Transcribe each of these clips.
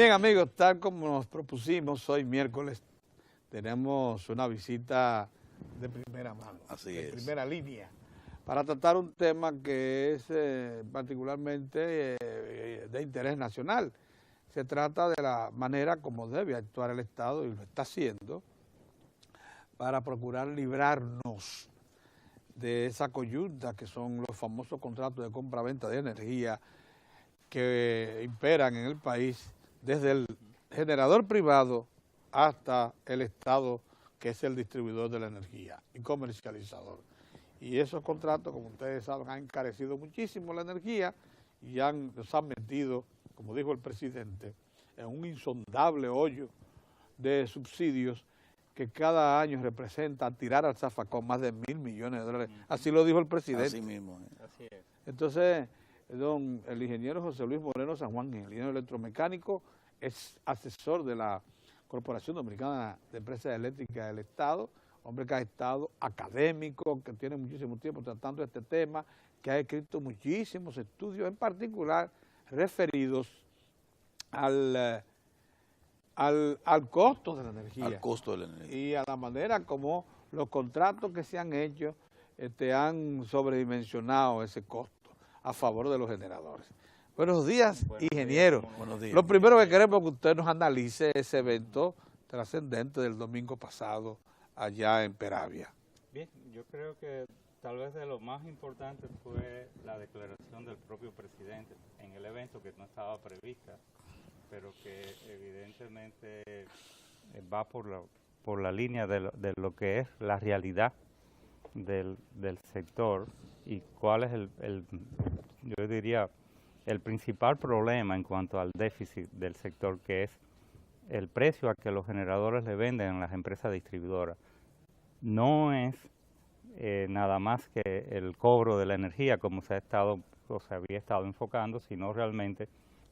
Bien, amigos, tal como nos propusimos, hoy miércoles tenemos una visita de primera mano, primera línea, para tratar un tema que es particularmente de interés nacional. Se trata de la manera como debe actuar el Estado, y lo está haciendo, para procurar librarnos de esa coyunta que son los famosos contratos de compra-venta de energía que imperan en el país, desde el generador privado hasta el Estado, que es el distribuidor de la energía y comercializador. Y esos contratos, como ustedes saben, han encarecido muchísimo la energía y nos han metido, como dijo el presidente, en un insondable hoyo de subsidios que cada año representa tirar al zafacón más de $1.000 millones. Así lo dijo el presidente. Así mismo. Así es. Entonces, el ingeniero José Luis Moreno San Juan, ingeniero electromecánico, es asesor de la Corporación Dominicana de Empresas Eléctricas del Estado, hombre que ha estado académico, que tiene muchísimo tiempo tratando este tema, que ha escrito muchísimos estudios, en particular referidos al costo de la energía. Al costo de la energía. Y a la manera como los contratos que se han hecho han sobredimensionado ese costo a favor de los generadores. Buenos días, ingeniero. Buenos días. Lo primero que queremos es que usted nos analice ese evento trascendente del domingo pasado allá en Peravia. Bien, yo creo que tal vez de lo más importante fue la declaración del propio presidente en el evento, que no estaba prevista, pero que evidentemente va por la línea de lo que es la realidad del sector y cuál es yo diría, el principal problema en cuanto al déficit del sector, que es el precio a que los generadores le venden a las empresas distribuidoras. No es nada más que el cobro de la energía como se había estado enfocando, sino realmente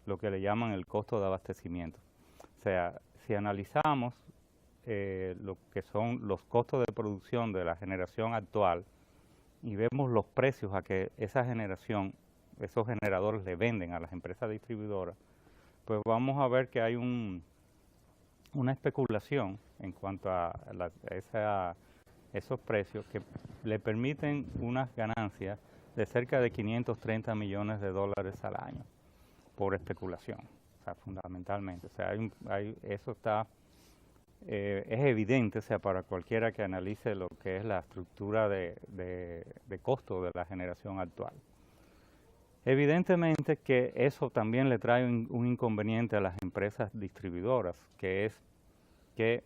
lo que le llaman el costo de abastecimiento. O sea, si analizamos lo que son los costos de producción de la generación actual y vemos los precios a que esos generadores le venden a las empresas distribuidoras, pues vamos a ver que hay una especulación en cuanto a esos precios que le permiten unas ganancias de cerca de 530 millones de dólares al año por especulación, o sea, fundamentalmente. O sea, eso está, es evidente, o sea, para cualquiera que analice lo que es la estructura de costo de la generación actual. Evidentemente que eso también le trae un inconveniente a las empresas distribuidoras, que es que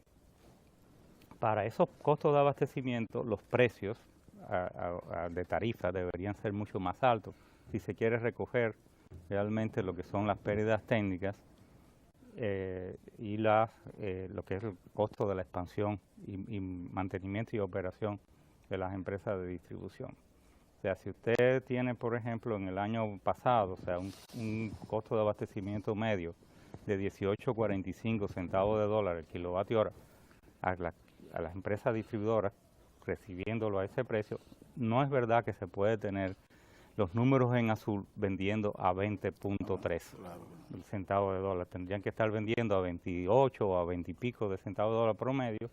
para esos costos de abastecimiento los precios de tarifa deberían ser mucho más altos si se quiere recoger realmente lo que son las pérdidas técnicas y lo que es el costo de la expansión y mantenimiento y operación de las empresas de distribución. O sea, si usted tiene, por ejemplo, en el año pasado, o sea, un costo de abastecimiento medio de 18.45 centavos de dólar el kilovatio hora a las empresas distribuidoras recibiéndolo a ese precio, no es verdad que se puede tener los números en azul vendiendo a 20.3 centavos de dólar. Tendrían que estar vendiendo a 28 o a 20 y pico de centavos de dólar promedio,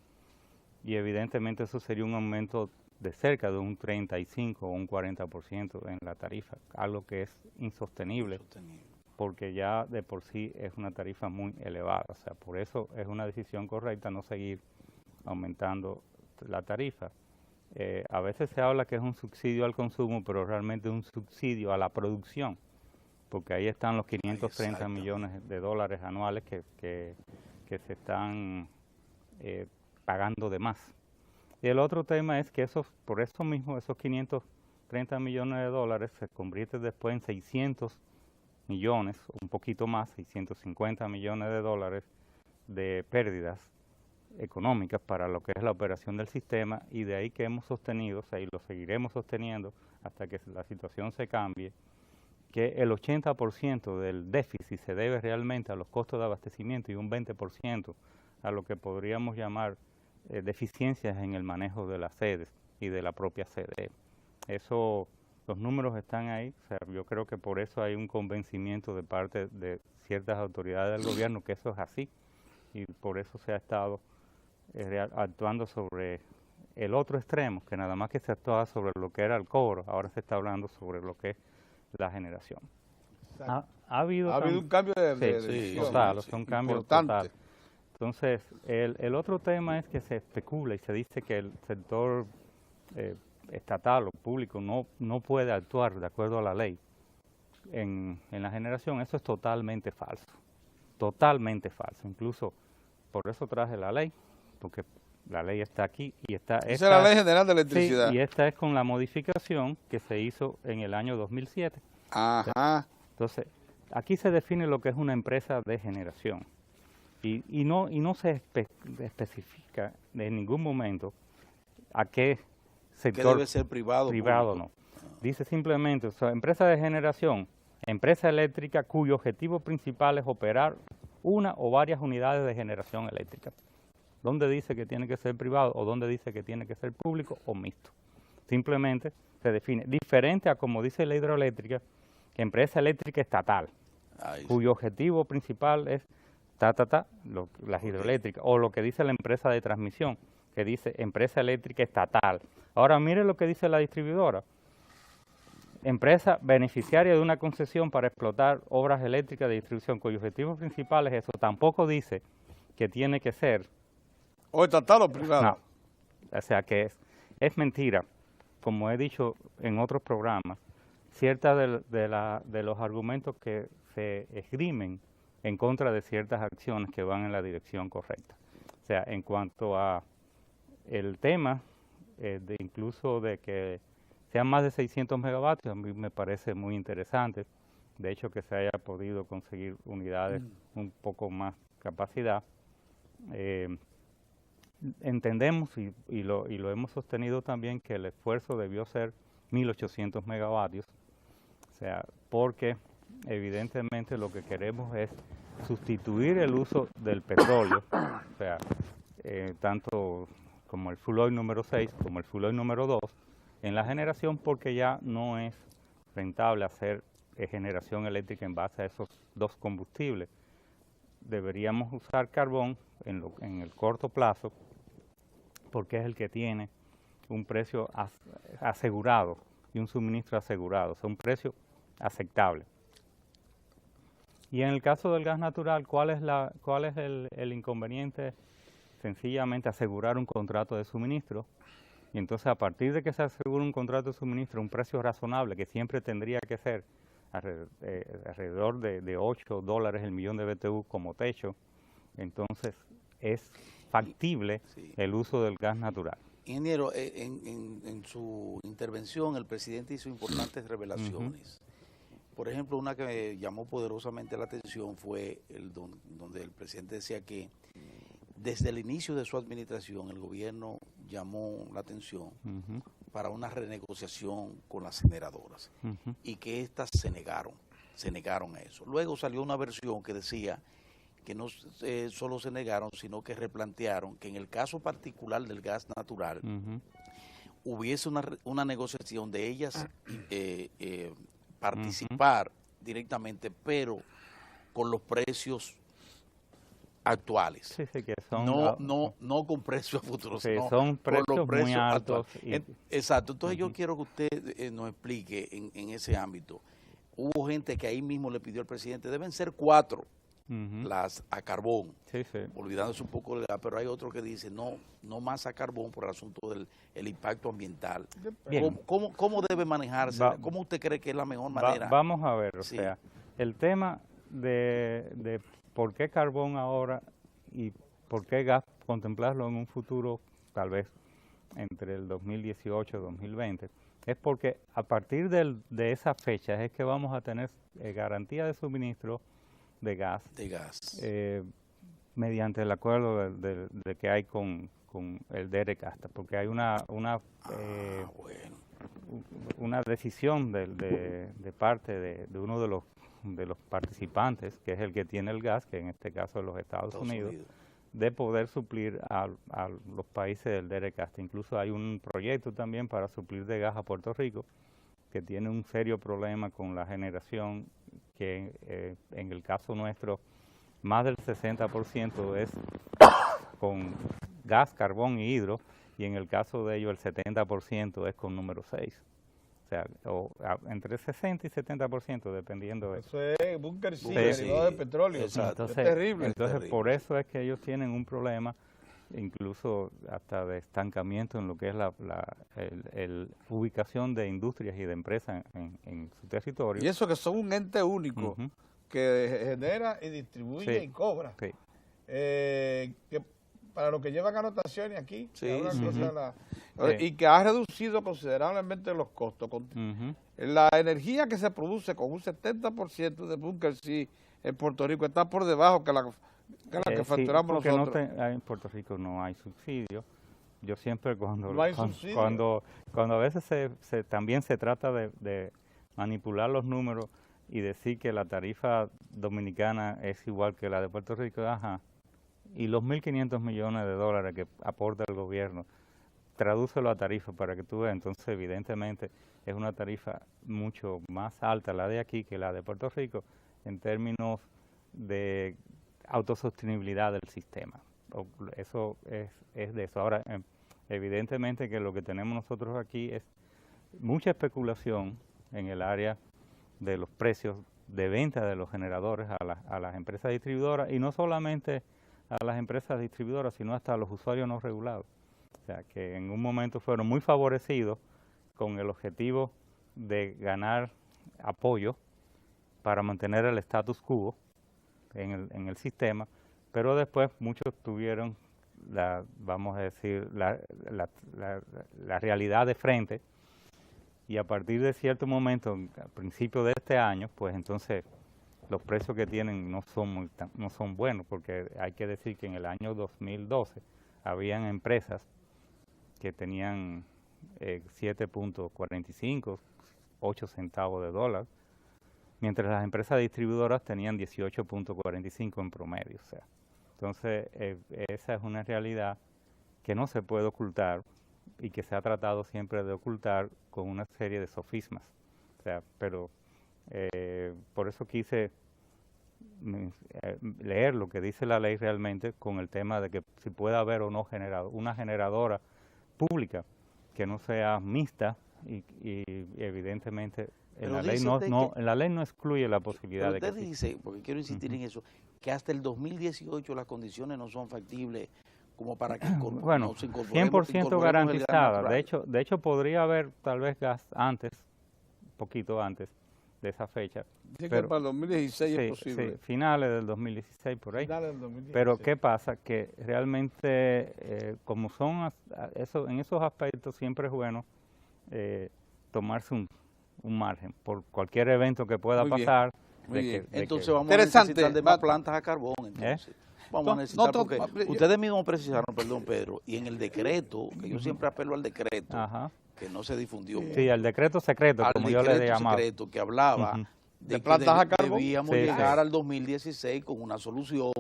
y evidentemente eso sería un aumento de cerca de un 35 o un 40% en la tarifa, algo que es insostenible, porque ya de por sí es una tarifa muy elevada. O sea, por eso es una decisión correcta no seguir aumentando la tarifa. A veces se habla que es un subsidio al consumo, pero realmente es un subsidio a la producción, porque ahí están los 530 millones de dólares anuales que se están pagando de más. Y el otro tema es que por eso mismo, esos 530 millones de dólares se convierten después en 600 millones, un poquito más, 650 millones de dólares de pérdidas económicas para lo que es la operación del sistema, y de ahí que hemos sostenido, o sea, y lo seguiremos sosteniendo hasta que la situación se cambie, que el 80% del déficit se debe realmente a los costos de abastecimiento y un 20% a lo que podríamos llamar deficiencias en el manejo de las sedes y de la propia sede. Eso los números están ahí, o sea, yo creo que por eso hay un convencimiento de parte de ciertas autoridades del gobierno que eso es así, y por eso se ha estado actuando sobre el otro extremo, que nada más que se actuaba sobre lo que era el cobro, ahora se está hablando sobre lo que es la generación. Ha habido un cambio de visión, total, un cambio total. Entonces, el otro tema es que se especula y se dice que el sector estatal o público no puede actuar de acuerdo a la ley en la generación. Eso es totalmente falso, incluso por eso traje la ley, porque la ley está aquí y esa es la Ley General de Electricidad. Sí, y esta es con la modificación que se hizo en el año 2007. Ajá. Entonces, aquí se define lo que es una empresa de generación y no se especifica en ningún momento a qué sector. ¿Qué debe ser privado? Privado no. Dice simplemente, o sea, empresa de generación, empresa eléctrica cuyo objetivo principal es operar una o varias unidades de generación eléctrica. ¿Dónde dice que tiene que ser privado o dónde dice que tiene que ser público o mixto? Simplemente se define diferente a como dice la hidroeléctrica, que empresa eléctrica estatal, cuyo objetivo principal es las hidroeléctricas, o lo que dice la empresa de transmisión, que dice empresa eléctrica estatal. Ahora mire lo que dice la distribuidora. Empresa beneficiaria de una concesión para explotar obras eléctricas de distribución, cuyo objetivo principal es eso. Tampoco dice que tiene que ser ¿o estatal o privado? No, o sea que es mentira, como he dicho en otros programas, ciertas de los argumentos que se esgrimen en contra de ciertas acciones que van en la dirección correcta. O sea, en cuanto a el tema incluso de que sean más de 600 megavatios, a mí me parece muy interesante. De hecho, que se haya podido conseguir unidades un poco más capacidad. Entendemos y lo hemos sostenido también que el esfuerzo debió ser 1.800 megavatios, o sea, porque evidentemente lo que queremos es sustituir el uso del petróleo, o sea, tanto como el fuel oil número 6 como el fuel oil número 2 en la generación, porque ya no es rentable hacer generación eléctrica en base a esos dos combustibles. Deberíamos usar carbón en el corto plazo, porque es el que tiene un precio asegurado y un suministro asegurado, o sea, un precio aceptable. Y en el caso del gas natural, ¿cuál es el inconveniente? Sencillamente asegurar un contrato de suministro. Y entonces, a partir de que se asegura un contrato de suministro, un precio razonable, que siempre tendría que ser alrededor de $8 el millón de BTU como techo, entonces es factible el uso del gas natural. Ingeniero, en su intervención el presidente hizo importantes revelaciones. Por ejemplo, una que me llamó poderosamente la atención fue donde el presidente decía que desde el inicio de su administración el gobierno llamó la atención para una renegociación con las generadoras y que éstas se negaron a eso. Luego salió una versión que decía que no solo se negaron, sino que replantearon que en el caso particular del gas natural hubiese una negociación de ellas participar directamente, pero con los precios actuales. Sí, que son no con precios futuros, sí, no, son precios, con los precios muy altos. Exacto, entonces yo quiero que usted nos explique en ese ámbito. Hubo gente que ahí mismo le pidió al presidente, deben ser 4 las a carbón, olvidándose un poco del gas, pero hay otro que dice no más a carbón por el asunto del impacto ambiental. ¿Cómo debe manejarse? ¿Cómo usted cree que es la mejor manera? Vamos a ver, o sea, el tema de por qué carbón ahora y por qué gas, contemplarlo en un futuro tal vez entre el 2018 y 2020, es porque a partir de esa fecha es que vamos a tener garantía de suministro de gas, mediante el acuerdo de que hay con el DERECASTA, porque hay una decisión de parte de uno de los participantes, que es el que tiene el gas, que en este caso es los Estados Unidos, de poder suplir a los países del DERECASTA. Incluso hay un proyecto también para suplir de gas a Puerto Rico, que tiene un serio problema con la generación, que en el caso nuestro más del 60% es con gas, carbón y hidro, y en el caso de ellos el 70% es con número 6. O sea, entre 60 y 70%, dependiendo de eso. Eso es búnker C, derivado de petróleo. Exacto. Es terrible. Entonces, terrible. por eso es que ellos tienen un problema, incluso hasta de estancamiento en lo que es la ubicación de industrias y de empresas en su territorio. Y eso que son un ente único, que genera y distribuye y cobra. Sí. Que para los que llevan anotaciones aquí, Sí, y que ha reducido considerablemente los costos. La energía que se produce con un 70% de búnker C en Puerto Rico está por debajo que la que facturamos nosotros. En Puerto Rico no hay subsidio. Yo siempre cuando a veces también se trata de manipular los números y decir que la tarifa dominicana es igual que la de Puerto Rico, y los 1.500 millones de dólares que aporta el gobierno, tradúcelo a tarifa para que tú veas. Entonces, evidentemente, es una tarifa mucho más alta la de aquí que la de Puerto Rico en términos de autosostenibilidad del sistema. Eso es de eso. Ahora, evidentemente que lo que tenemos nosotros aquí es mucha especulación en el área de los precios de venta de los generadores a las empresas distribuidoras, y no solamente a las empresas distribuidoras, sino hasta a los usuarios no regulados. O sea, que en un momento fueron muy favorecidos con el objetivo de ganar apoyo para mantener el status quo en el sistema, pero después muchos tuvieron vamos a decir, la realidad de frente, y a partir de cierto momento, al principio de este año, pues entonces los precios que tienen no son buenos, porque hay que decir que en el año 2012 habían empresas que tenían 7.45, 8 centavos de dólar, mientras las empresas distribuidoras tenían 18.45 en promedio. O sea, entonces, esa es una realidad que no se puede ocultar y que se ha tratado siempre de ocultar con una serie de sofismas. O sea, pero por eso quise leer lo que dice la ley realmente, con el tema de que si puede haber o no una generadora pública que no sea mixta, y evidentemente en la ley no excluye la posibilidad de que usted dice, porque quiero insistir en eso, que hasta el 2018 las condiciones no son factibles como para que bueno, nos incorporemos, 100% garantizada. De hecho podría haber tal vez gas antes, poquito antes de esa fecha. Dice que para el 2016 es posible. Sí, finales del 2016 por ahí. Finales del 2016. Pero ¿qué pasa? Que realmente, como son en esos aspectos, siempre es bueno tomarse un margen por cualquier evento que pueda pasar. Entonces vamos a necesitar de más plantas a carbón. Entonces. Vamos a necesitar, porque ustedes mismos precisaron, perdón Pedro, y en el decreto, que yo siempre apelo al decreto, que no se difundió. Sí, al decreto secreto, como yo le llamaba. Al decreto secreto que hablaba de plantas a carbón. Debíamos llegar al 2016 con una solución,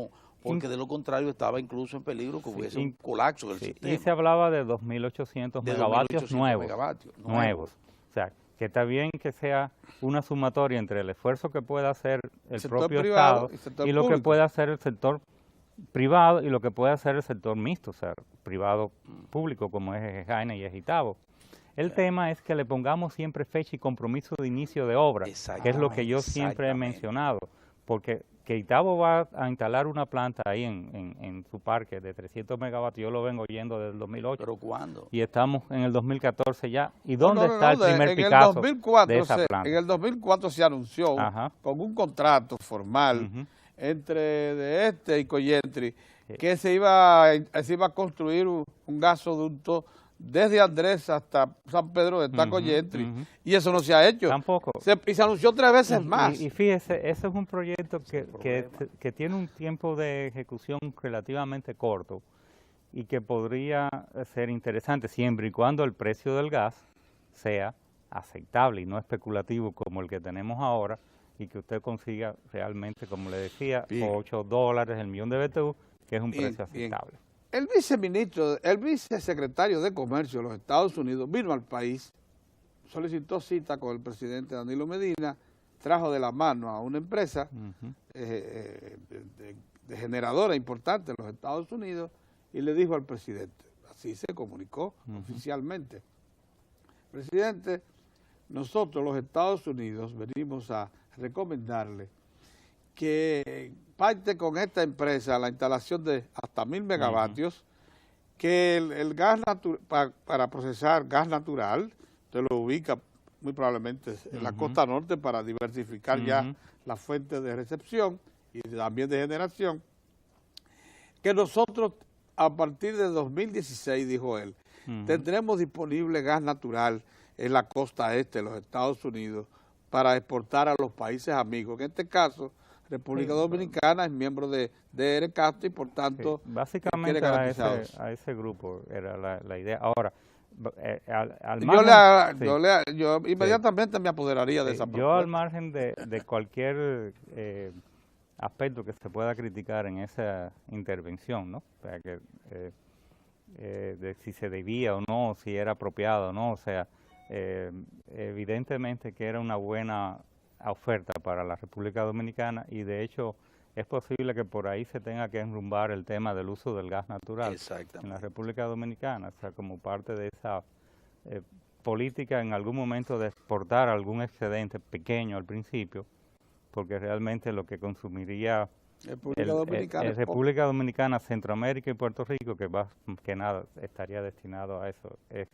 porque de lo contrario estaba incluso en peligro que hubiese un colapso del sistema. Y se hablaba de 2.800 megavatios nuevos. O sea, que está bien que sea una sumatoria entre el esfuerzo que pueda hacer el propio Estado y lo que pueda hacer el sector privado y lo que puede hacer el sector mixto, o sea, privado público, como es Jaina y Itabo. El tema es que le pongamos siempre fecha y compromiso de inicio de obra, que es lo que yo siempre he mencionado, porque que Itabo va a instalar una planta ahí en su parque de 300 megavatios, yo lo vengo oyendo desde el 2008. ¿Pero cuándo? Y estamos en el 2014 ya. ¿Y dónde está el primer Picasso de esa planta? En el 2004 se anunció con un contrato formal entre y Coyentri, que se iba a construir un gasoducto desde Andrés hasta San Pedro de Tacoyentri, y eso no se ha hecho. Tampoco. Y se anunció 3 veces más. Y fíjese, ese es un proyecto que tiene un tiempo de ejecución relativamente corto y que podría ser interesante siempre y cuando el precio del gas sea aceptable y no especulativo como el que tenemos ahora, y que usted consiga realmente, como le decía, $8 el millón de BTU, que es un precio aceptable. El vicesecretario de Comercio de los Estados Unidos vino al país solicitó cita con el presidente Danilo Medina, trajo de la mano a una empresa de generadora importante en los Estados Unidos y le dijo al presidente, así se comunicó oficialmente, presidente, nosotros los Estados Unidos venimos a recomendarle que parte con esta empresa la instalación de hasta 1000 megavatios, que el gas para procesar gas natural, usted lo ubica muy probablemente en la costa norte para diversificar ya las fuentes de recepción y también de generación, que nosotros a partir de 2016, dijo él, tendremos disponible gas natural en la costa este de los Estados Unidos para exportar a los países amigos. En este caso, República Dominicana es miembro de ERCASTO y por tanto básicamente a ese grupo era la idea. Ahora, yo inmediatamente me apoderaría de esa propuesta. Yo al margen de cualquier aspecto que se pueda criticar en esa intervención, ¿no? O sea, que, de si se debía o no, si era apropiado o no, o sea, evidentemente que era una buena oferta para la República Dominicana y de hecho es posible que por ahí se tenga que enrumbar el tema del uso del gas natural en la República Dominicana, o sea, como parte de esa política en algún momento de exportar algún excedente pequeño al principio, porque realmente lo que consumiría República Dominicana, Centroamérica y Puerto Rico, que más que nada estaría destinado a eso, es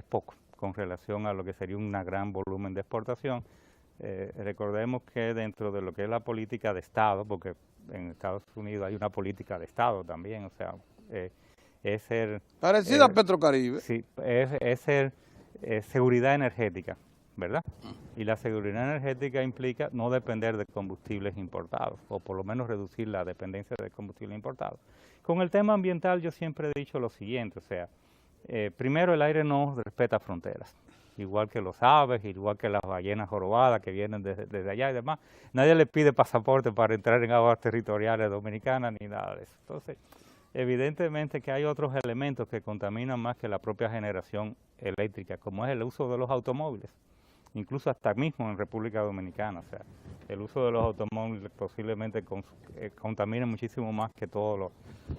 poco con relación a lo que sería un gran volumen de exportación. Recordemos que dentro de lo que es la política de Estado, porque en Estados Unidos hay una política de Estado también, o sea, es ser... Parecido a Petrocaribe. Sí, es ser seguridad energética, ¿verdad? Y la seguridad energética implica no depender de combustibles importados, o por lo menos reducir la dependencia de combustibles importados. Con el tema ambiental yo siempre he dicho lo siguiente, o sea, primero el aire no respeta fronteras. Igual que los aves, igual que las ballenas jorobadas que vienen desde allá y demás. Nadie le pide pasaporte para entrar en aguas territoriales dominicanas ni nada de eso. Entonces, evidentemente que hay otros elementos que contaminan más que la propia generación eléctrica, como es el uso de los automóviles, incluso hasta mismo en República Dominicana. O sea, el uso de los automóviles posiblemente contamina muchísimo más que todo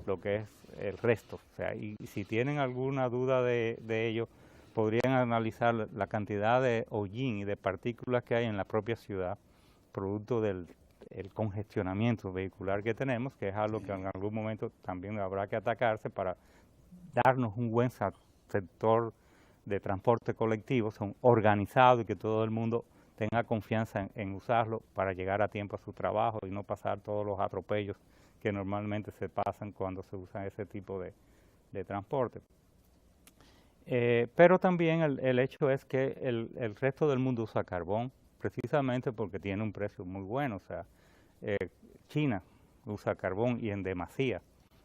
lo que es el resto. O sea, y si tienen alguna duda de ello, podrían analizar la cantidad de hollín y de partículas que hay en la propia ciudad, producto del congestionamiento vehicular que tenemos, que es algo que en algún momento también habrá que atacarse para darnos un buen sector de transporte colectivo, son organizados y que todo el mundo tenga confianza en usarlo para llegar a tiempo a su trabajo y no pasar todos los atropellos que normalmente se pasan cuando se usa ese tipo de transporte. Pero también el hecho es que el resto del mundo usa carbón precisamente porque tiene un precio muy bueno. O sea, China usa carbón y en demasía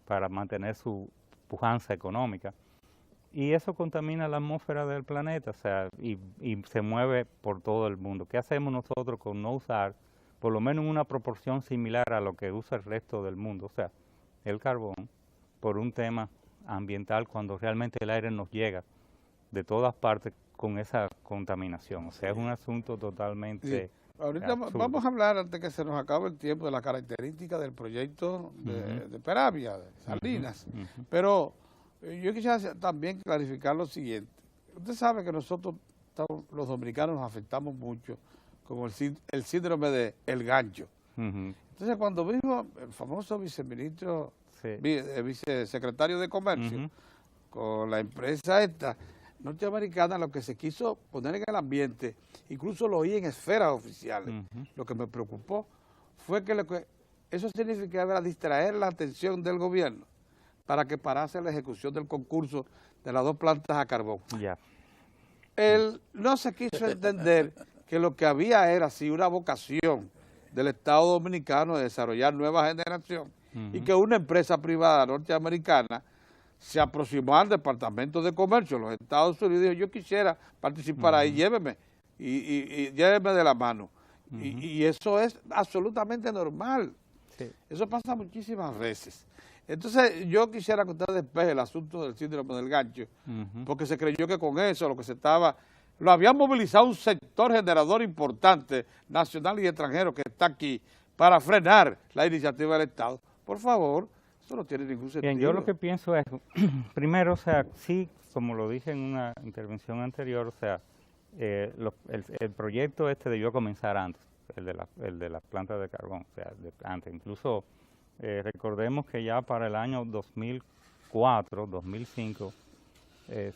para mantener su pujanza económica. Y eso contamina la atmósfera del planeta, o sea, y se mueve por todo el mundo. ¿Qué hacemos nosotros con no usar, por lo menos en una proporción similar a lo que usa el resto del mundo? O sea, el carbón, por un tema ambiental cuando realmente el aire nos llega de todas partes con esa contaminación. O sea, es un asunto totalmente ahorita absurdo. Vamos a hablar, antes que se nos acabe el tiempo, de la característica del proyecto de Peravia, de Salinas. Pero yo quisiera también clarificar lo siguiente. Usted sabe que nosotros, los dominicanos, nos afectamos mucho con el síndrome de El Gancho. Entonces, cuando vimos el famoso viceministro, vicesecretario de Comercio, con la empresa esta norteamericana, lo que se quiso poner en el ambiente, incluso lo oí en esferas oficiales, lo que me preocupó fue que eso significaba distraer la atención del gobierno para que parase la ejecución del concurso de las 2 plantas a carbón. Él no se quiso entender que lo que había era así una vocación del Estado Dominicano de desarrollar nueva generación y que una empresa privada norteamericana se aproximó al Departamento de Comercio de los Estados Unidos y dijo, yo quisiera participar ahí, lléveme, y lléveme de la mano. Y eso es absolutamente normal. Eso pasa muchísimas veces. Entonces, yo quisiera que usted despeje el asunto del síndrome del gancho, porque se creyó que con eso lo que se estaba lo había movilizado un sector generador importante, nacional y extranjero, que está aquí, para frenar la iniciativa del Estado. Por favor, eso no tiene ningún sentido. Bien, yo lo que pienso es, primero, o sea, sí, como lo dije en una intervención anterior, o sea, el proyecto este debió comenzar antes, el de la planta de carbón, o sea, antes. Incluso recordemos que ya para el año 2004, 2005,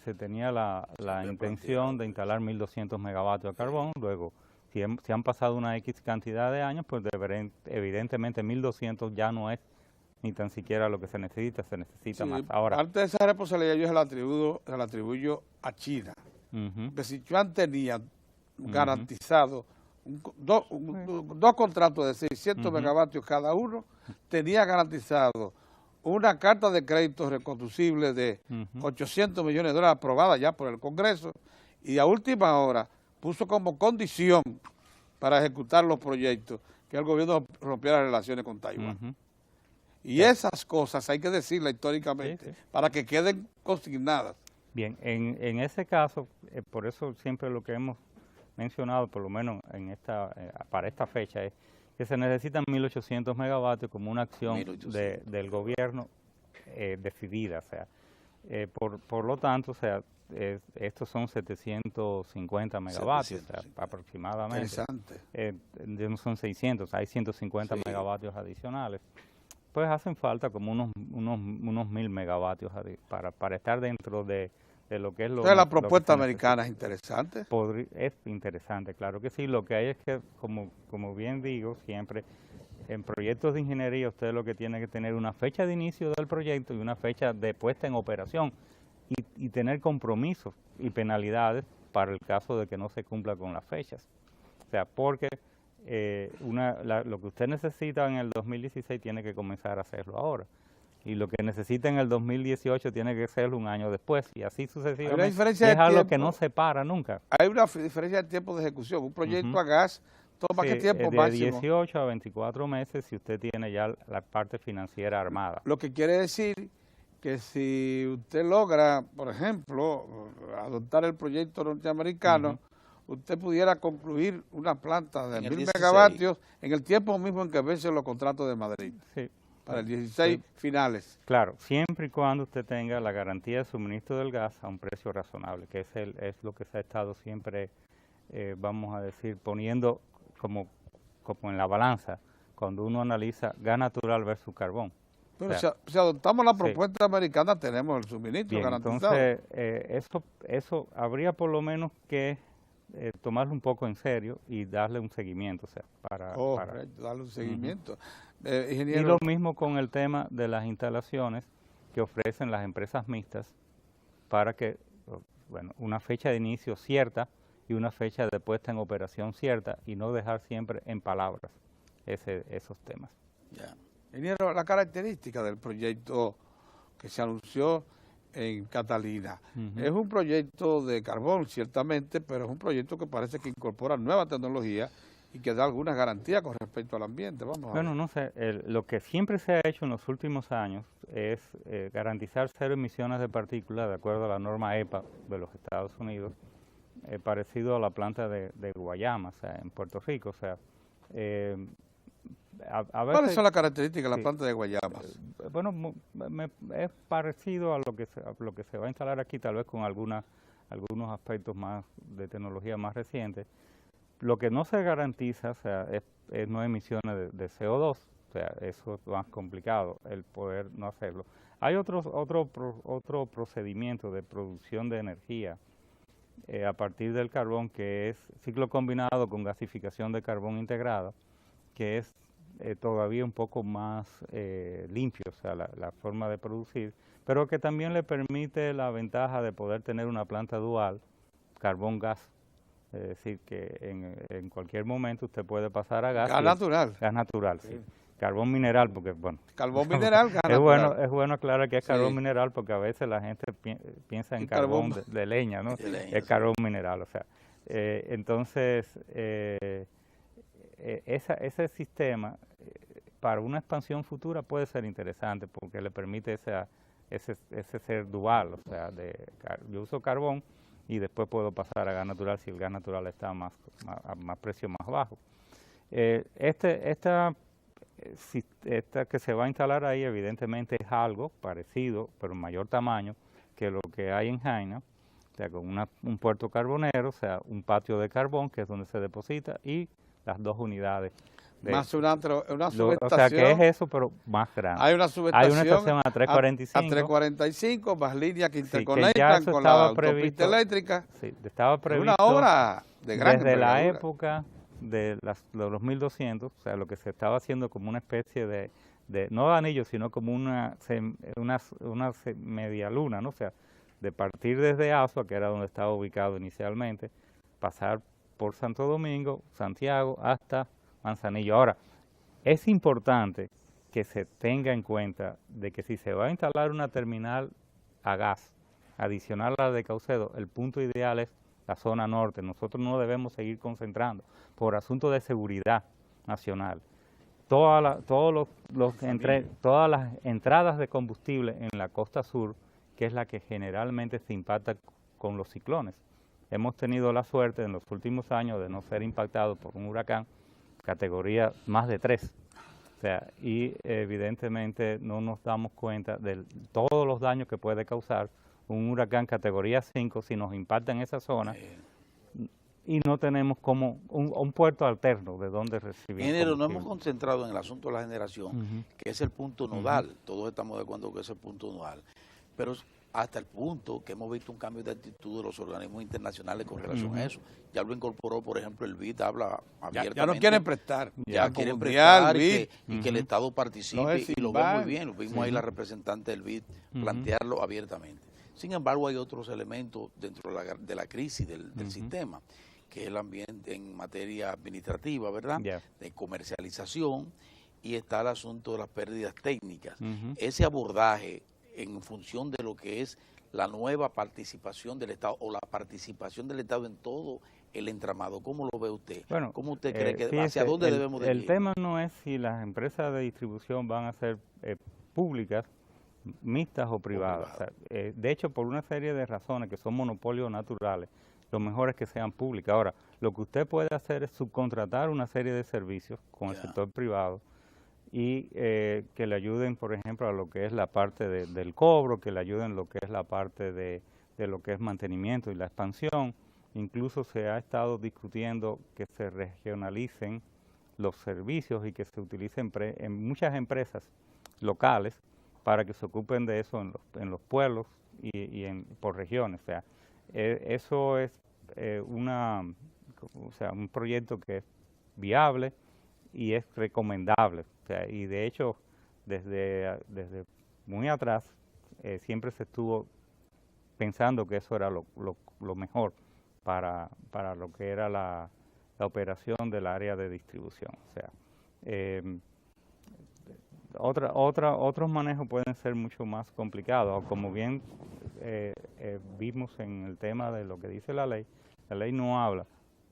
se tenía la intención de instalar 1.200 megavatios de carbón. Luego, si han pasado una X cantidad de años, pues evidentemente 1.200 ya no es ni tan siquiera lo que se necesita más. Ahora, parte de esa responsabilidad yo se la atribuyo a China. Que Sichuan tenía garantizado dos contratos de 600 megavatios cada uno, tenía garantizado una carta de crédito reconducible de 800 millones de dólares aprobada ya por el Congreso, y a última hora puso como condición para ejecutar los proyectos que el gobierno rompiera las relaciones con Taiwán. Y esas cosas hay que decirlas históricamente para que queden consignadas. Bien, en ese caso, por eso siempre lo que hemos mencionado, por lo menos para esta fecha, es que se necesitan 1.800 megavatios como una acción del gobierno decidida. O sea, por lo tanto, o sea, estos son 750 megavatios, 700, o sea, aproximadamente. Interesante. No son 600, hay 150 megavatios adicionales. Pues hacen falta como unos 1.000 megavatios para estar dentro de lo que es lo... Entonces la propuesta americana es interesante. Es interesante, claro que sí. Lo que hay es que, como bien digo siempre, en proyectos de ingeniería usted lo que tiene que tener una fecha de inicio del proyecto y una fecha de puesta en operación y tener compromisos y penalidades para el caso de que no se cumpla con las fechas. O sea, porque lo que usted necesita en el 2016 tiene que comenzar a hacerlo ahora. Y lo que necesita en el 2018 tiene que hacerlo un año después, y así sucesivamente. Es algo que no se para nunca. Hay una diferencia de tiempo de ejecución. Un proyecto a gas toma ¿qué tiempo máximo? De 18 a 24 meses si usted tiene ya la parte financiera armada. Lo que quiere decir que si usted logra, por ejemplo, adoptar el proyecto norteamericano, usted pudiera concluir una planta de 1.000 megavatios en el tiempo mismo en que vencen los contratos de Madrid. Sí. Para el 16 finales. Claro, siempre y cuando usted tenga la garantía de suministro del gas a un precio razonable, que es lo que se ha estado siempre, vamos a decir, poniendo como en la balanza, cuando uno analiza gas natural versus carbón. Pero si adoptamos la propuesta americana, tenemos el suministro garantizado. Entonces, eso habría por lo menos que tomarlo un poco en serio y darle un seguimiento, o sea, para darle un seguimiento. Y lo mismo con el tema de las instalaciones que ofrecen las empresas mixtas para que, bueno, una fecha de inicio cierta y una fecha de puesta en operación cierta y no dejar siempre en palabras esos temas. Ya. Ingeniero, la característica del proyecto que se anunció en Catalina. Es un proyecto de carbón, ciertamente, pero es un proyecto que parece que incorpora nueva tecnología y que da algunas garantías con respecto al ambiente. Bueno, no sé, lo que siempre se ha hecho en los últimos años es garantizar 0 emisiones de partículas de acuerdo a la norma EPA de los Estados Unidos, parecido a la planta de Guayama, o sea, en Puerto Rico, o sea... ¿Cuáles son las características de la planta de Guayama? Bueno, es parecido a lo que se va a instalar aquí, tal vez con algunos aspectos más de tecnología más reciente. Lo que no se garantiza, o sea, es no emisiones de CO2, o sea, eso es más complicado, el poder no hacerlo. Hay otro procedimiento de producción de energía a partir del carbón, que es ciclo combinado con gasificación de carbón integrada, que es todavía un poco más limpio, o sea, la forma de producir, pero que también le permite la ventaja de poder tener una planta dual, carbón-gas. Es decir, que en cualquier momento usted puede pasar a gas. Gas natural. Gas natural, sí. Carbón mineral, porque bueno. Carbón mineral, gas natural. Es bueno aclarar que es carbón mineral, porque a veces la gente piensa en carbón de leña, ¿no? Es carbón mineral, o sea. Entonces, ese sistema para una expansión futura puede ser interesante, porque le permite ese ser dual, o sea, yo uso carbón y después puedo pasar a gas natural si el gas natural está a más precio más bajo. Esta que se va a instalar ahí evidentemente es algo parecido, pero en mayor tamaño que lo que hay en Jaina, o sea, con un puerto carbonero, o sea, un patio de carbón que es donde se deposita y las 2 unidades. Más una subestación. O sea, que es eso, pero más grande. Hay una subestación. Hay una estación a 345. A 345, más líneas que Sí, interconectan con la autopista eléctrica. Sí, estaba previsto. Una obra de gran desde la envergadura. época de los 1200, o sea, lo que se estaba haciendo como una especie de no de anillo, sino como una media luna, ¿no? O sea, de partir desde Azua, que era donde estaba ubicado inicialmente, pasar por Santo Domingo, Santiago, hasta Manzanillo. Ahora, es importante que se tenga en cuenta de que si se va a instalar una terminal a gas adicional a la de Caucedo, el punto ideal es la zona norte. Nosotros no debemos seguir concentrando por asuntos de seguridad nacional. Todas las entradas de combustible en la costa sur, que es la que generalmente se impacta con los ciclones. Hemos tenido la suerte en los últimos años de no ser impactados por un huracán categoría más de 3. O sea, y evidentemente no nos damos cuenta de todos los daños que puede causar un huracán categoría 5 si nos impacta en esa zona y no tenemos como un puerto alterno de donde recibir. Ingeniero, nos hemos concentrado en el asunto de la generación, que es el punto nodal. Todos estamos de acuerdo que es el punto nodal. Pero hasta el punto que hemos visto un cambio de actitud de los organismos internacionales con relación a eso. Ya lo incorporó, por ejemplo, el BID habla abiertamente. Ya no quieren prestar. Ya quieren prestar y que el Estado participe y lo ve muy bien. Lo vimos ahí la representante del BID plantearlo abiertamente. Sin embargo, hay otros elementos dentro de la crisis del sistema, que es el ambiente en materia administrativa, ¿verdad? De comercialización, y está el asunto de las pérdidas técnicas. Ese abordaje en función de lo que es la nueva participación del Estado o la participación del Estado en todo el entramado. ¿Cómo lo ve usted? Bueno, ¿cómo usted cree que fíjese, hacia dónde debemos de ir? El tema no es si las empresas de distribución van a ser públicas, mixtas o privadas. O sea, de hecho, por una serie de razones que son monopolios naturales, lo mejor es que sean públicas. Ahora, lo que usted puede hacer es subcontratar una serie de servicios con el sector privado y que le ayuden, por ejemplo, a lo que es la parte del cobro, que le ayuden lo que es la parte de lo que es mantenimiento y la expansión. Incluso se ha estado discutiendo que se regionalicen los servicios y que se utilicen en muchas empresas locales para que se ocupen de eso en los pueblos y por regiones. O sea, eso es un proyecto que es viable y es recomendable. O sea, y de hecho, desde muy atrás, siempre se estuvo pensando que eso era lo mejor para lo que era la operación del área de distribución. O sea, otros manejos pueden ser mucho más complicados, como bien vimos en el tema de lo que dice la ley no habla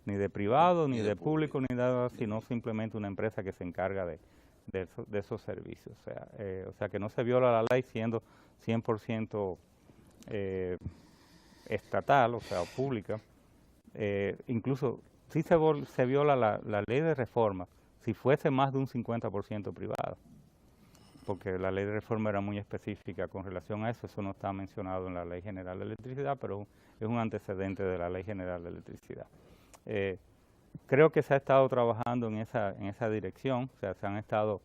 ni de privado, ni de público, ni nada, sino simplemente una empresa que se encarga de esos servicios. O sea, que no se viola la ley siendo 100% estatal, o sea, pública. Incluso sí se viola la ley de reforma si fuese más de un 50% privado, porque la ley de reforma era muy específica con relación a eso. Eso no está mencionado en la Ley General de Electricidad, pero es un antecedente de la Ley General de Electricidad. Creo que se ha estado trabajando en esa dirección. O sea, se han estado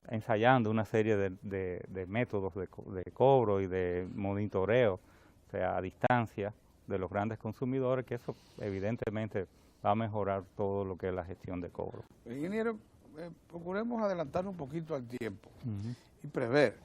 ensayando una serie de métodos de cobro y de monitoreo, o sea, a distancia de los grandes consumidores, que eso evidentemente va a mejorar todo lo que es la gestión de cobro. Ingeniero, procuremos adelantar un poquito al tiempo y prever.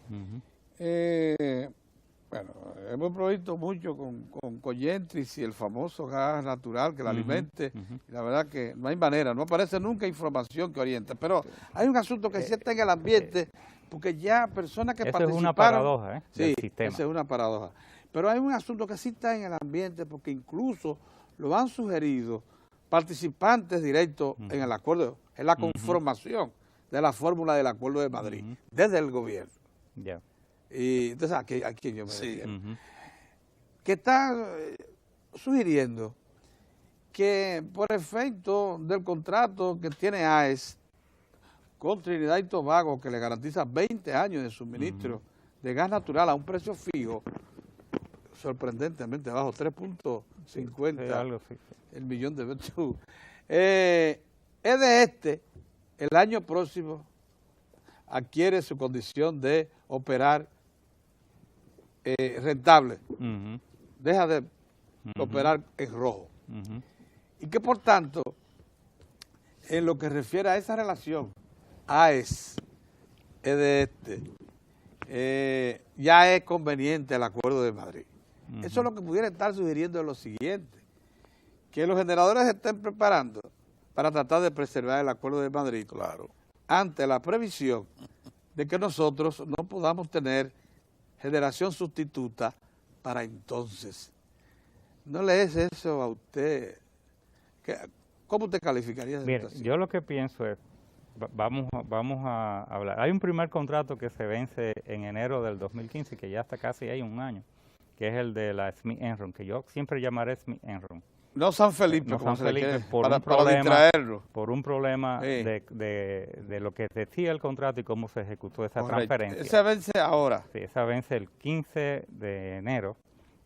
Bueno, hemos provisto mucho con Coyentris y el famoso gas natural que la alimente. Y la verdad que no hay manera, no aparece nunca información que oriente. Pero hay un asunto que sí está en el ambiente, porque ya personas que participaron... Esa es una paradoja del sistema. Esa es una paradoja. Pero hay un asunto que sí está en el ambiente, porque incluso lo han sugerido participantes directos en el acuerdo, en la conformación de la fórmula del Acuerdo de Madrid, desde el gobierno. Ya. Y entonces aquí yo me refiero. Que está sugiriendo que por efecto del contrato que tiene AES con Trinidad y Tobago, que le garantiza 20 años de suministro de gas natural a un precio fijo, sorprendentemente bajo 3.50 el millón de BTU, es de el año próximo adquiere su condición de operar rentable, deja de operar en rojo. Y que por tanto, en lo que refiere a esa relación, AES, ya es conveniente el Acuerdo de Madrid. Eso es lo que pudiera estar sugiriendo lo siguiente, que los generadores se estén preparando para tratar de preservar el Acuerdo de Madrid, claro, ante la previsión de que nosotros no podamos tener generación sustituta para entonces. ¿No le es eso a usted? ¿Cómo usted calificaría esa situación? Yo lo que pienso es, vamos a hablar. Hay un primer contrato que se vence en enero del 2015, que ya hasta casi hay un año, que es el de la Smith Enron, que yo siempre llamaré Smith Enron. No San Felipe, no como San Felipe, quiere, para distraerlo. Por un problema de lo que decía el contrato y cómo se ejecutó esa transferencia. Esa vence ahora. Sí, esa vence el 15 de enero,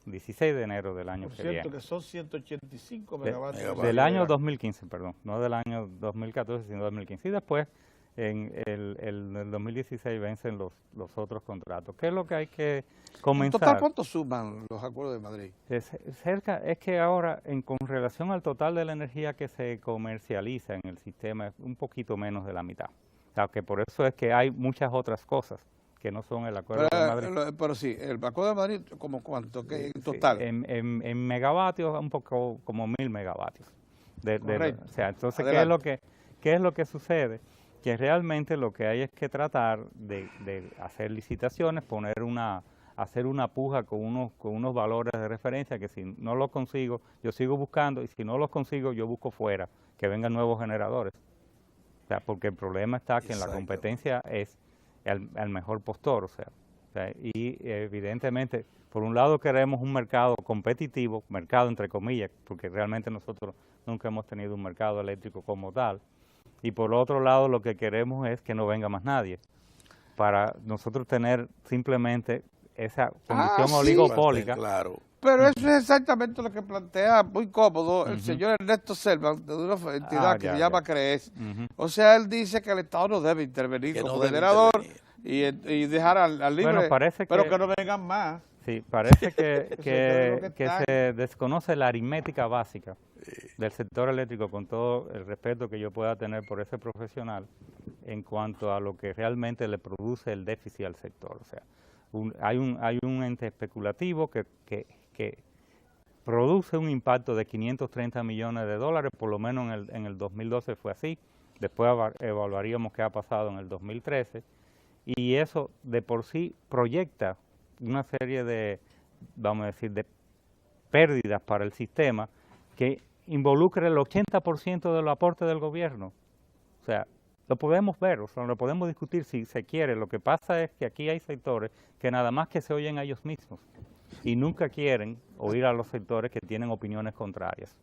16 de enero del año que viene. Por cierto, que son 185 megavatios. Del año 2015, perdón, no del año 2014, sino 2015. Y después, en el 2016, vencen los otros contratos. ¿Qué es lo que hay que comenzar? ¿En total cuánto suman los acuerdos de Madrid? Es que ahora, con relación al total de la energía que se comercializa en el sistema, es un poquito menos de la mitad. O sea, que por eso es que hay muchas otras cosas que no son el Acuerdo de Madrid. Pero sí, el Acuerdo de Madrid, ¿como cuánto? ¿Qué, en total? En megavatios, un poco como 1000 megavatios. O sea, entonces, ¿qué es lo que sucede? Que realmente lo que hay es que tratar de hacer licitaciones, hacer una puja con unos valores de referencia que si no los consigo, yo sigo buscando, y si no los consigo, yo busco fuera, que vengan nuevos generadores. O sea, porque el problema está que en la competencia es al mejor postor, o sea, y evidentemente, por un lado queremos un mercado competitivo, mercado entre comillas, porque realmente nosotros nunca hemos tenido un mercado eléctrico como tal, y por otro lado lo que queremos es que no venga más nadie, para nosotros tener simplemente esa condición oligopólica. Claro. Pero eso es exactamente lo que plantea muy cómodo el señor Ernesto Selva, de una entidad que se llama CREES. O sea, él dice que el Estado no debe intervenir como generador y dejar al libre, pero que no vengan más. Sí, parece que se desconoce la aritmética básica del sector eléctrico, con todo el respeto que yo pueda tener por ese profesional, en cuanto a lo que realmente le produce el déficit al sector. O sea, hay un ente especulativo que produce un impacto de 530 millones de dólares, por lo menos en el 2012 fue así, después evaluaríamos qué ha pasado en el 2013, y eso de por sí proyecta una serie de, vamos a decir, de pérdidas para el sistema que involucra el 80% del aporte del gobierno. O sea, lo podemos ver, o sea, lo podemos discutir si se quiere. Lo que pasa es que aquí hay sectores que nada más que se oyen a ellos mismos y nunca quieren oír a los sectores que tienen opiniones contrarias.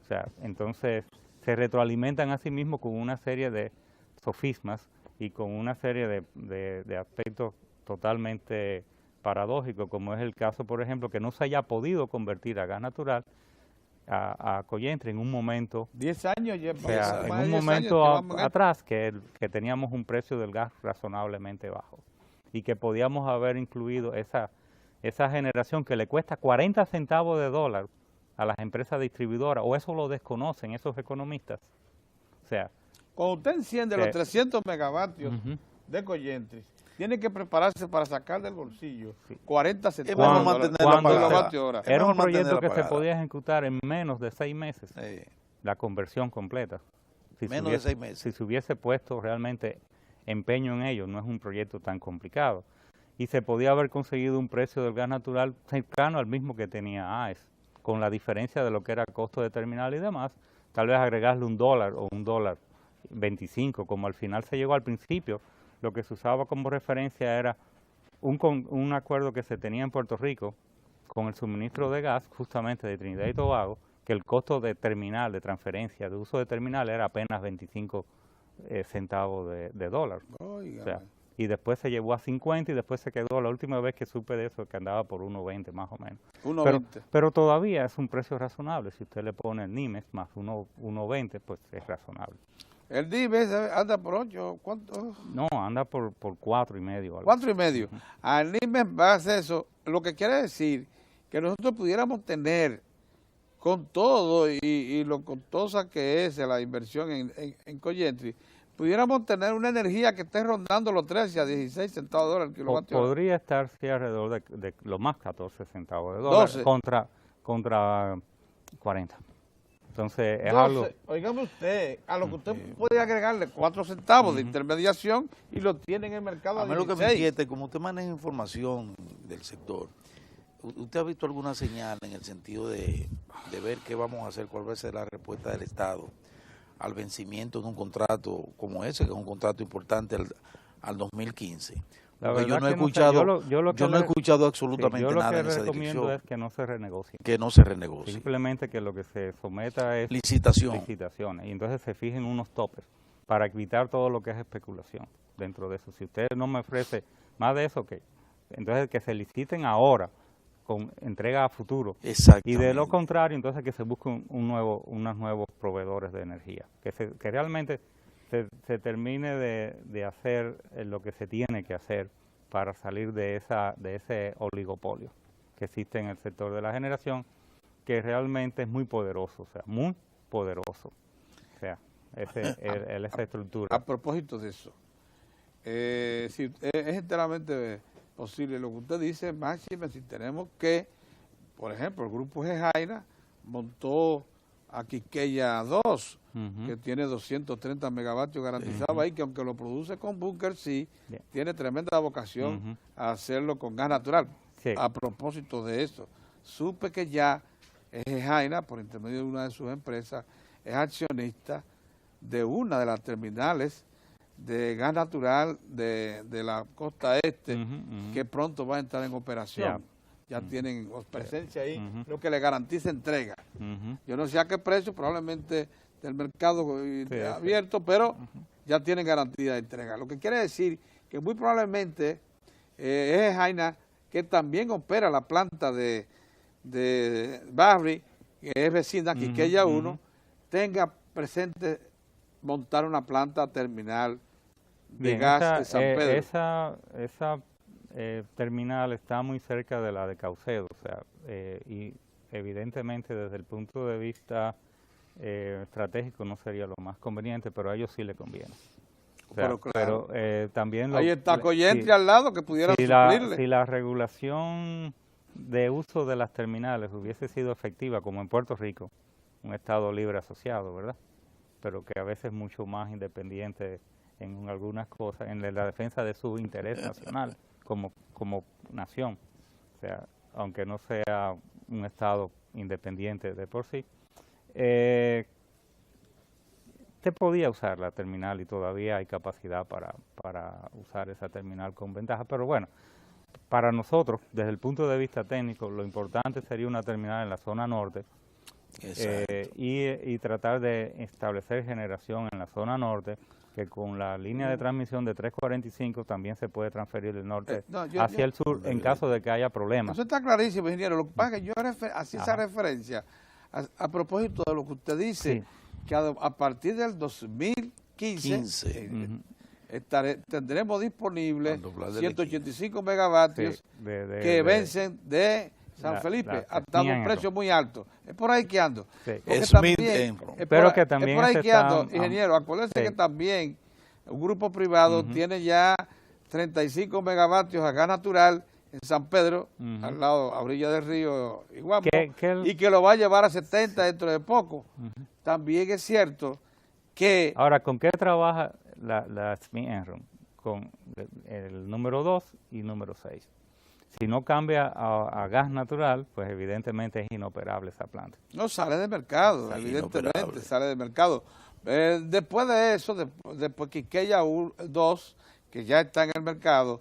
O sea, entonces se retroalimentan a sí mismos con una serie de sofismas y con una serie de aspectos totalmente paradójicos, como es el caso, por ejemplo, que no se haya podido convertir a gas natural a Coyentre en un momento, 10 años lleva, o sea, en un momento atrás que teníamos un precio del gas razonablemente bajo y que podíamos haber incluido esa generación que le cuesta 40 centavos de dólar a las empresas distribuidoras, o eso lo desconocen esos economistas. O sea, cuando usted enciende los 300 megavatios de Coyentre, tiene que prepararse para sacar del bolsillo 40 centavos de dólar. Era un proyecto que se podía ejecutar en menos de 6 meses, la conversión completa. Menos de 6 meses. Si se hubiese puesto realmente empeño en ello, no es un proyecto tan complicado. Y se podía haber conseguido un precio del gas natural cercano al mismo que tenía AES, con la diferencia de lo que era costo de terminal y demás, tal vez agregarle $1 o $1.25, como al final se llegó al principio. Lo que se usaba como referencia era un acuerdo que se tenía en Puerto Rico, con el suministro de gas justamente de Trinidad y Tobago, que el costo de terminal, de transferencia, de uso de terminal era apenas 25 centavos de dólar. O sea, y después se llevó a 50 y después se quedó, la última vez que supe de eso, que andaba por 1.20 más o menos. 1.20. Pero todavía es un precio razonable. Si usted le pone el NIMES más 1.20, pues es razonable. El NIMES anda por 8, ¿cuánto? No, anda por 4.5. 4.5. Al NIMES va a hacer eso, lo que quiere decir que nosotros pudiéramos tener con todo y lo costosa que es la inversión en Coyentri, pudiéramos tener una energía que esté rondando los 13 a 16 centavos de dólar el kilovatio. Podría estar sí, alrededor de lo más 14 centavos de dólar 12. contra 40. Entonces es 12, algo... oígame usted, a lo que usted puede agregarle 4 centavos de intermediación y lo tiene en el mercado a a mí 16. lo que me inquieta, como usted maneja información del sector, ¿usted ha visto alguna señal en el sentido de ver qué vamos a hacer, cuál va a ser la respuesta del Estado al vencimiento de un contrato como ese, que es un contrato importante al 2015? Porque yo no he escuchado, yo no he escuchado absolutamente nada en esa dirección. Yo lo que recomiendo es que no se renegocie. Que no se renegocie. Simplemente que lo que se someta es licitaciones. Y entonces se fijen unos topes para evitar todo lo que es especulación dentro de eso. Si usted no me ofrece más de eso, entonces que se liciten ahora con entrega a futuro. Y de lo contrario, entonces que se busquen unos nuevos proveedores de energía. Que realmente se termine de hacer lo que se tiene que hacer para salir de ese oligopolio que existe en el sector de la generación, que realmente es muy poderoso, o sea, muy poderoso. O sea, esa estructura. A propósito de eso, si es enteramente posible lo que usted dice, máxime, si tenemos que, por ejemplo, el grupo Gejaina montó a Quisqueya 2, que tiene 230 megavatios garantizados ahí, que aunque lo produce con búnker, sí, tiene tremenda vocación a hacerlo con gas natural. A propósito de eso, supe que ya Gejaina, por intermedio de una de sus empresas, es accionista de una de las terminales de gas natural de la costa este, que pronto va a entrar en operación. Ya tienen presencia ahí, lo que le garantiza entrega. Yo no sé a qué precio, probablemente del mercado abierto, pero ya tienen garantía de entrega. Lo que quiere decir que muy probablemente es Jaina, que también opera la planta de Barry, que es vecina Quisqueya 1, tenga presente montar una planta terminal de gas de San Pedro. Esa terminal está muy cerca de la de Caucedo, o sea, y evidentemente desde el punto de vista estratégico no sería lo más conveniente, pero a ellos sí le conviene. O sea, pero también ahí está Coyentri al lado que pudiera suplirle. Si la regulación de uso de las terminales hubiese sido efectiva, como en Puerto Rico, un Estado libre asociado, ¿verdad? Pero que a veces es mucho más independiente en algunas cosas, en la defensa de su interés nacional como nación, o sea, aunque no sea un Estado independiente de por sí, se podía usar la terminal y todavía hay capacidad para usar esa terminal con ventaja, pero bueno, para nosotros, desde el punto de vista técnico, lo importante sería una terminal en la zona norte y tratar de establecer generación en la zona norte, que con la línea de transmisión de 345 también se puede transferir del norte hacia el sur en caso de que haya problemas. Eso está clarísimo, ingeniero. Lo que pasa es que yo hacía esa referencia a propósito de lo que usted dice, que a partir del 2015 tendremos disponibles 185 megavatios que vencen de San Felipe hasta un precio muy alto. Es por ahí que ando. Pero que también es por ahí que ando, ingeniero. Acuérdense que también un grupo privado tiene ya 35 megavatios a gas natural en San Pedro, al lado, a orilla del río Iguamo, y que lo va a llevar a 70 dentro de poco. También es cierto que... Ahora, ¿con qué trabaja la Smith Enron? Con el número 2 y número 6. Si no cambia a gas natural, pues evidentemente es inoperable esa planta. No, sale de mercado, evidentemente sale de mercado. Después de eso, después Quisqueya 2, que ya está en el mercado.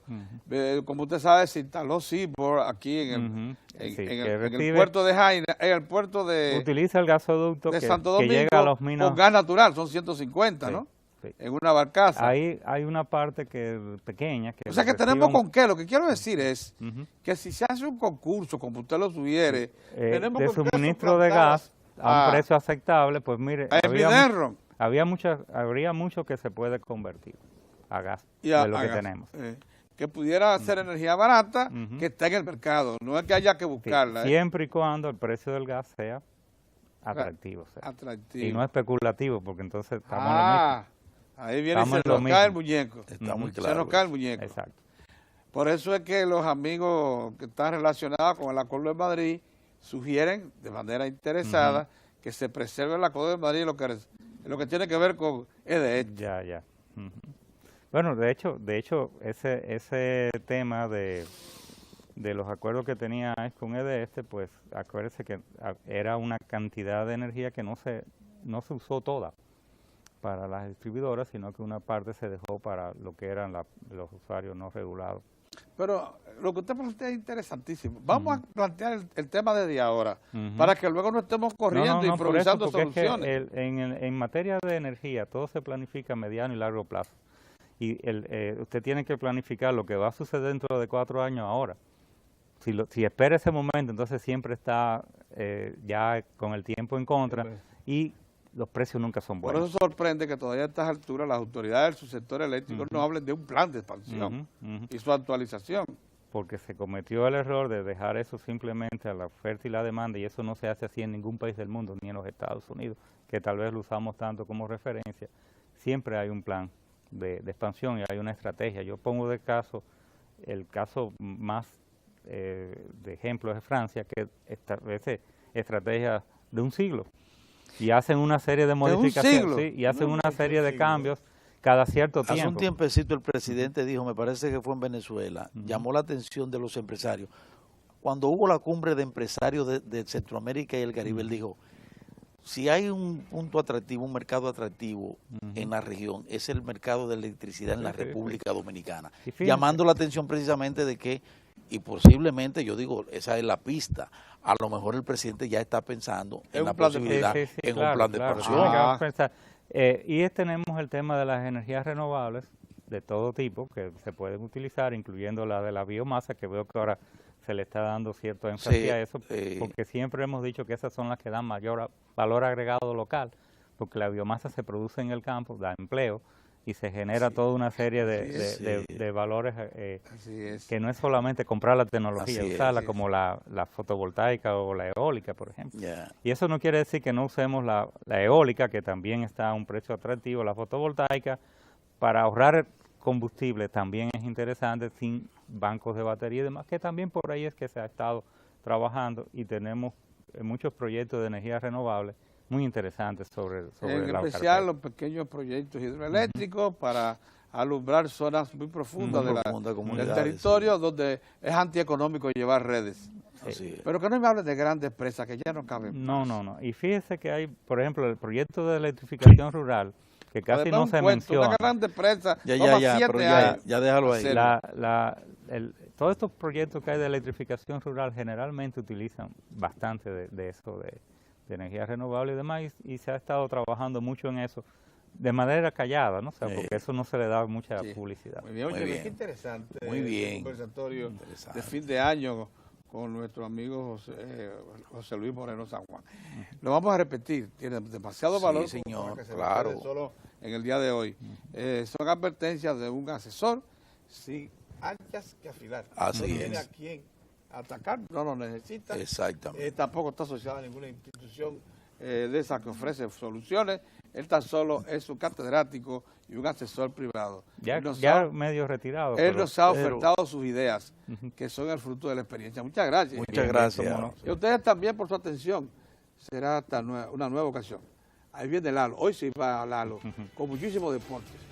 Como usted sabe, se instaló Seaboard aquí en el puerto de Jaina, en el puerto de... Utiliza el gasoducto de que, Santo Domingo, que llega a los minas. Con gas natural, son 150, Sí, ¿no? sí. En una barcaza. Ahí hay una parte pequeña. Que o sea que tenemos con qué. Lo que quiero decir es que si se hace un concurso, como usted lo sugiere, tenemos de con qué suministro de gas a un precio aceptable, pues mire, habría mucho que se puede convertir a gas de lo que tenemos. Que pudiera ser energía barata, que está en el mercado, no es que haya que buscarla. Siempre y cuando el precio del gas sea atractivo. Y no especulativo, porque entonces estamos en lo mismo. Ahí viene y se nos cae el muñeco. Está muy claro. Se nos cae el muñeco. Exacto. Por eso es que los amigos que están relacionados con el Acuerdo de Madrid sugieren de manera interesada que se preserve el Acuerdo de Madrid en lo que tiene que ver con EDE. Ya. Bueno, de hecho ese tema de los acuerdos que tenía con EDE, pues acuérdese que era una cantidad de energía que no se usó toda para las distribuidoras, sino que una parte se dejó para lo que eran los usuarios no regulados. Pero lo que usted plantea es interesantísimo. Vamos a plantear el tema desde ahora, para que luego no estemos corriendo improvisando soluciones. Es que en materia de energía todo se planifica a mediano y largo plazo. Y usted tiene que planificar lo que va a suceder dentro de 4 años ahora. Si espera ese momento, entonces siempre está ya con el tiempo en contra y los precios nunca son buenos. Por eso sorprende que todavía a estas alturas las autoridades del subsector eléctrico no hablen de un plan de expansión y su actualización. Porque se cometió el error de dejar eso simplemente a la oferta y la demanda, y eso no se hace así en ningún país del mundo, ni en los Estados Unidos, que tal vez lo usamos tanto como referencia. Siempre hay un plan de expansión y hay una estrategia. Yo pongo el caso más de ejemplo es Francia, que establece estrategias de un siglo y hacen una serie de modificaciones y hacen una serie de cambios cada cierto tiempo. Hace un tiempecito el presidente dijo, me parece que fue en Venezuela, llamó la atención de los empresarios. Cuando hubo la cumbre de empresarios de Centroamérica y el Caribe, él dijo, si hay un punto atractivo, un mercado atractivo en la región, es el mercado de electricidad en la República Dominicana. Llamando la atención precisamente de que, y posiblemente, yo digo, esa es la pista, a lo mejor el presidente ya está pensando en la posibilidad, en un plan de expansión. Y tenemos el tema de las energías renovables de todo tipo que se pueden utilizar, incluyendo la de la biomasa, que veo que ahora se le está dando cierto énfasis a eso, porque siempre hemos dicho que esas son las que dan mayor valor agregado local, porque la biomasa se produce en el campo, da empleo y se genera toda una serie de valores que no es solamente comprar la tecnología, usarla como la fotovoltaica o la eólica, por ejemplo. Y eso no quiere decir que no usemos la eólica, que también está a un precio atractivo, la fotovoltaica, para ahorrar combustible también es interesante, sin bancos de batería y demás, que también por ahí es que se ha estado trabajando y tenemos muchos proyectos de energía renovable muy interesantes sobre en especial los pequeños proyectos hidroeléctricos para alumbrar zonas muy profundas del territorio donde es antieconómico llevar redes. Pero que no me hablen de grandes presas que ya no caben. No. Y fíjese que hay, por ejemplo, el proyecto de electrificación rural, que casi no se menciona. Una gran presa, ya déjalo ahí. Todos estos proyectos que hay de electrificación rural generalmente utilizan bastante de eso, de energía renovable y demás, y se ha estado trabajando mucho en eso de manera callada, ¿no? O sea, porque eso no se le da mucha publicidad. Muy bien, oye, qué interesante. Muy bien. Un conversatorio de fin de año con nuestro amigo José Luis Moreno San Juan. Lo vamos a repetir, tiene demasiado valor, señor, que se solo en el día de hoy. Son advertencias de un asesor sin anchas que afilar. Así no es. tiene a quién atacar, no lo necesita. Exactamente. Tampoco está asociado a ninguna institución de esas que ofrece soluciones. Él tan solo es un catedrático y un asesor privado. Ya medio retirado. Él nos ha ofertado sus ideas, que son el fruto de la experiencia. Muchas gracias. Muchas gracias. Y a ustedes también por su atención. Será hasta una nueva ocasión. Ahí viene Lalo. Hoy sí va Lalo, con muchísimos deportes.